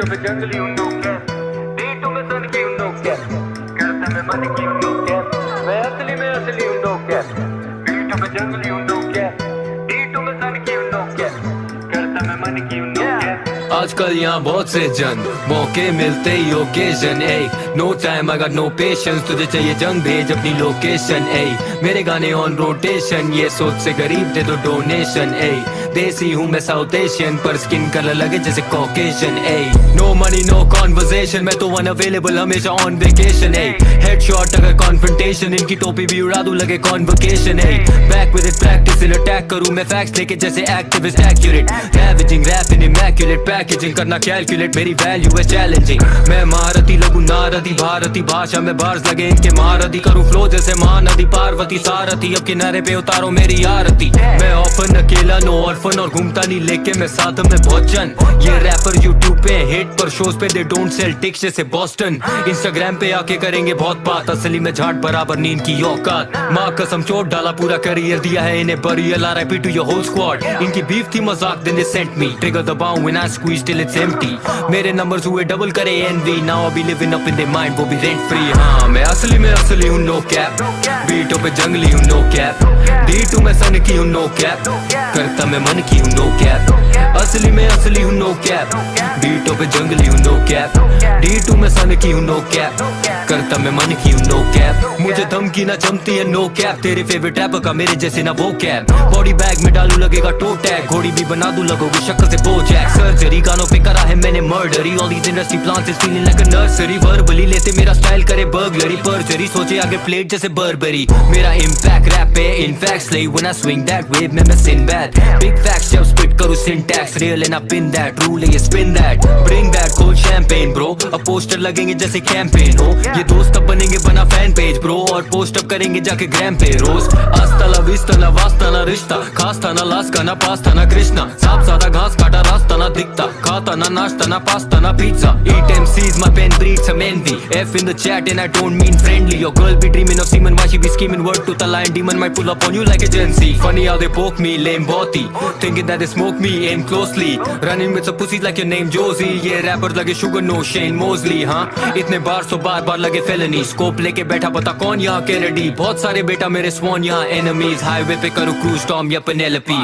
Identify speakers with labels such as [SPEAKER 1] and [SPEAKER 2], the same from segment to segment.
[SPEAKER 1] बीटों पे जंगली उन्नों क्या, बीटों में सन की उन्नों क्या, करता मैं मन की उन्नों क्या, मैं असली उन्नों क्या, बीटों पे जंगली उन्नों क्या, बीटों में सन की उन्नों क्या, करता मैं मन की उन्नों क्या।
[SPEAKER 2] आजकल यहाँ बहुत से जन मौके मिलते ही occasion ay no time I got no patience, तुझे चाहिए जंग भेज अपनी लोकेशन ए मेरे गाने ऑन रोटेशन, ये सोच से गरीब दे दो डोनेशन ए देसी हूँ मैं साउथ एशियन पर स्किन कलर लगे जैसे Caucasian ay no money no conversation, मैं तो अनअवेलेबल हमेशा ऑन वेकेशन ए हेडशॉट अगर कॉन्फ्रंटेशन, इनकी टोपी भी उड़ा दूं लगे convocation ay back with it practice in attack करूं मैं फैक्ट्स लेके जैसे activist accurate ravaging rap in immaculate packaging करना कैलकुलेट मेरी वैल्यू है चैलेंजिंग, मैं महारथी लगू नारदी भारती भाषा में बार्स लगे इनके महारथी करूं फ्लो जैसे महानदी पार्वती सारथी अब किनारे पे उतारो मेरी आरती, मैं ऑफन अकेला नो ऑर्फन और घूमता नहीं लेके मैं साथ में बहुत जन, ये रैपर यूट्यूब पे हिट पर शोज पे दे डोंट सेल टिक्स जैसे बॉस्टन, इंस्टाग्राम पे आके करेंगे बहुत बात असली में झाट बराबर नींद की औकात, माँ कसम चोट डाला पूरा करियर दिया है इन्हें burial RIP to your whole squad, इनकी बीफ थी मजाक then they sent me trigger दबाऊं when I squeeze till it's empty, मेरे नंबर्स हुए डबल करे envy now I be living up in their mind वो भी rent free, हाँ मैं असली हूँ no cap, बीटों पे जंगली हूँ no cap, D2 में सन की हूँ no cap, करता मैं मन की हूँ no cap, असली हूँ no cap, बीटों पे जंगली हूँ no cap, D2 में सन की हूँ no cap, करता मैं मन की हूँ no cap, मुझे धमकी ना जमती है no cap, तेरे फेवरेट रैपर का मेरे जैसे ना वो कैप, बॉडी बैग में डालू लगेगा टो टैग, घोड़ी भी बना दूं लगोगे शक्ल से बोजैक, सर्जरी गानों पे करा है मैंने murdery, all these industry plants is feeling like a nursery, verbally लेते मेरा स्टाइल करे बर्गलरी, परजरी सोचे आगे प्लेट जैसे बर्बरी, मेरा इम्पैक्ट रैप पे in fact slay when I swing that wave में मैं Sinbad, big facts जब spit करूँ syntax real and I pin that rule ये spin that, bring that cold champagne bro, अब पोस्टर लगेंगे जैसे कैंपेन हो, ये दोस्त अब बनेंगे बना फैन पेज ब्रो, और पोस्ट अप करेंगे जाके ग्राम पे रोज, आस्ता ला विस्ता ना वास्ता ना रिश्ता, खास था ना लास का ना पास्ता ना कृष्णा, साफ सादा घास काटा रास्ता ना दिखता, खाता ना नाश्ता ना पास्ता ना pizza, eat MCs my pen breeds some envy, F in the chat and I don't mean friendly, your girl be dreaming of semen why she be scheming, word to the lion demon might pull up on you like agency, funny how they poke me lame body, thinking that they smoke me aim closely, running with some pussies like your name Josie, ये wrapper लगे sugar no Shane Mosley, हाँ इतने बार सो बार लगे felony, scope लेके बैठा पता कौन यहाँ कैनेडी, बहुत सारे बेटा मेरे स्वान यहाँ enemies, हाईवे पे करूँ क्रूज टॉम या पेनेलोपी,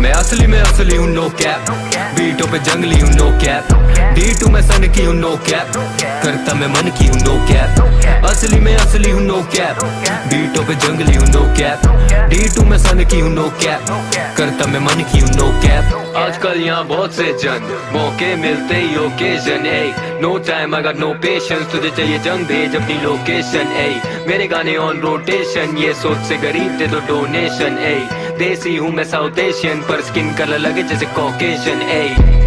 [SPEAKER 2] मैं असली हूँ no cap, बीटों पे जंगली हूँ no cap, D2 में सन की हूँ no cap, करता मैं मन की हूँ no cap, असली हूँ no cap, बीटों पे जंगली हूँ no cap, D2 में सन की हूँ no cap, करता मैं मन की हूँ no cap, आजकल यहाँ बहुत से जन मौके मिलते ही occasion ay no time I got no patience, तुझे चाहिए जंग भेज अपनी लोकेशन ए मेरे गाने ऑन रोटेशन, ये सोच से गरीब दे दो डोनेशन ए देसी हूँ मैं साउथ एशियन पर स्किन कलर लगे जैसे कॉकेशन ए